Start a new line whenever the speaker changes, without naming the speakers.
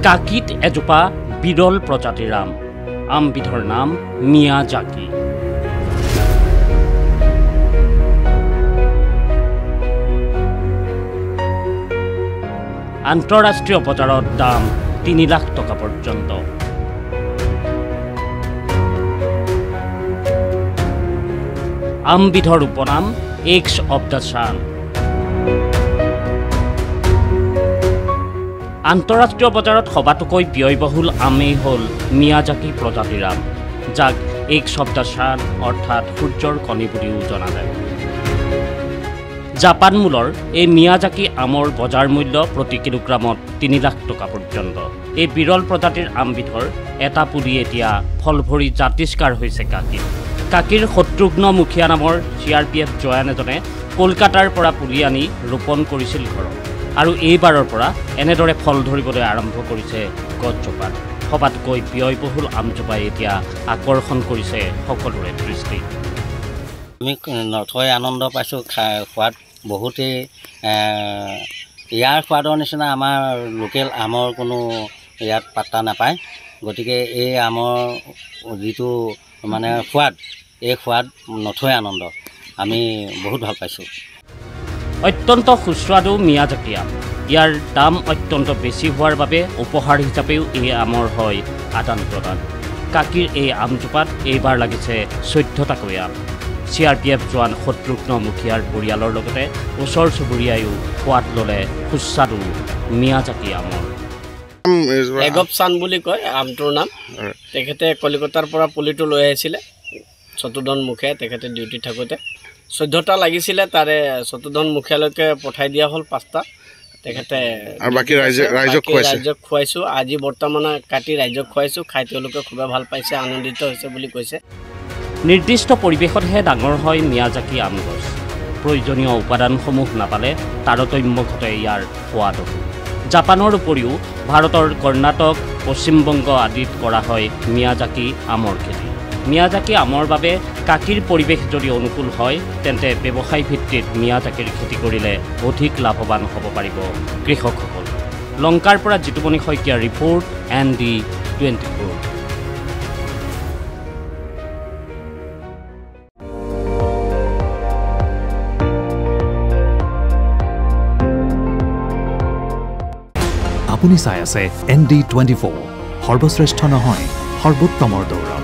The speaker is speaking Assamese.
কাকিত এজোপা বিৰল প্ৰজাতিৰ আম আমবিধৰ নাম মিয়াজাকি আন্তঃৰাষ্ট্ৰীয় বজাৰত দাম ৩ লাখ টকা পৰ্যন্ত আমবিধৰ উপনাম এক্স অফ দ্য সান আন্তঃৰাষ্ট্ৰীয় বজাৰত সবাতোকৈ ব্যয়বহুল আমেই হ'ল মিয়াজাকি প্ৰজাতিৰ আম যাক এক্স অফ দ্য সান অৰ্থাৎ সূৰ্যৰ কণী বুলিও জনা যায় জাপান মূলৰ এই মিয়াজাকি আমৰ বজাৰ মূল্য প্ৰতি কিলোগ্ৰামত ৩ লাখ টকা পৰ্যন্ত এই বিৰল প্ৰজাতিৰ আমবিধৰ এটা পুলি এতিয়া ফল ভৰি জাতিষ্কাৰ হৈছে কাকিৰ শত্ৰুঘ্ন মুখিয়া নামৰ CRPF জোৱান এজনে কলকাতাৰ পৰা পুলি আনি ৰোপণ কৰিছিল ঘৰত আৰু এইবাৰৰ পৰা এনেদৰে ফল ধৰিবলৈ আৰম্ভ কৰিছে গছজোপাত সবাতকৈ ব্যয়বহুল আমজোপাই এতিয়া আকৰ্ষণ কৰিছে সকলোৰে দৃষ্টি
আমি নথৈ আনন্দ পাইছোঁ খোৱাত বহুতেই ইয়াৰ সোৱাদৰ নিচিনা আমাৰ লোকেল আমৰ কোনো ইয়াত পাত্তা নাপায় গতিকে এই আমৰ যিটো মানে সোৱাদ এই সোৱাদ নথৈ আনন্দ আমি বহুত ভাল পাইছোঁ
অত্যন্ত সুস্বাদু মিয়াজাকি আম ইয়াৰ দাম অত্যন্ত বেছি হোৱাৰ বাবে উপহাৰ হিচাপেও এই আমৰ হয় আদান প্ৰদান কাকিৰ এই আমজোপাত এইবাৰ লাগিছে 14টাকৈ আম CRPF জোৱান শত্ৰুঘ্ন মুখিয়াৰ পৰিয়ালৰ লগতে ওচৰ চুবুৰীয়ায়ো সোৱাদ ল'লে সুস্বাদু মিয়াজাকি আমৰ
এগপচান বুলি কয় আমটোৰ নাম তেখেতে কলিকতাৰ পৰা পুলিটো লৈ আহিছিলে শত্ৰুঘ্ন মুখিয়াই তেখেতে ডিউটি থাকোঁতে 14টা লাগিছিলে তাৰে শত্ৰুঘ্ন মুখিয়ালৈকে পঠাই দিয়া হ'ল 5টা তেখেতে
আৰু বাকি ৰাইজক
খুৱাইছোঁ আজি বৰ্তমান কাটি ৰাইজক খুৱাইছোঁ খাই তেওঁলোকে খুবেই ভাল পাইছে আনন্দিত হৈছে বুলি কৈছে
নিৰ্দিষ্ট পৰিৱেশতহে ডাঙৰ হয় মিয়াজাকি আম গছ প্ৰয়োজনীয় উপাদানসমূহ নাপালে তাৰতম্য ঘটে ইয়াৰ সোৱাদত জাপানৰ উপৰিও ভাৰতৰ কৰ্ণাটক পশ্চিমবংগ আদিত কৰা হয় মিয়াজাকি আমৰ খেতি মিয়াজাকি আমৰ বাবে কাকিৰ পৰিৱেশ যদি অনুকূল হয় তেন্তে ব্যৱসায় ভিত্তিত মিয়াজাকিৰ খেতি কৰিলে অধিক লাভৱান হ'ব পাৰিব কৃষকসকল লংকাৰ পৰা জিতুমণি শইকীয়াৰ ৰিপৰ্ট ND24
আপুনি চাই আছে ND24 সৰ্বশ্ৰেষ্ঠ নহয় সৰ্বোত্তমৰ দৌৰ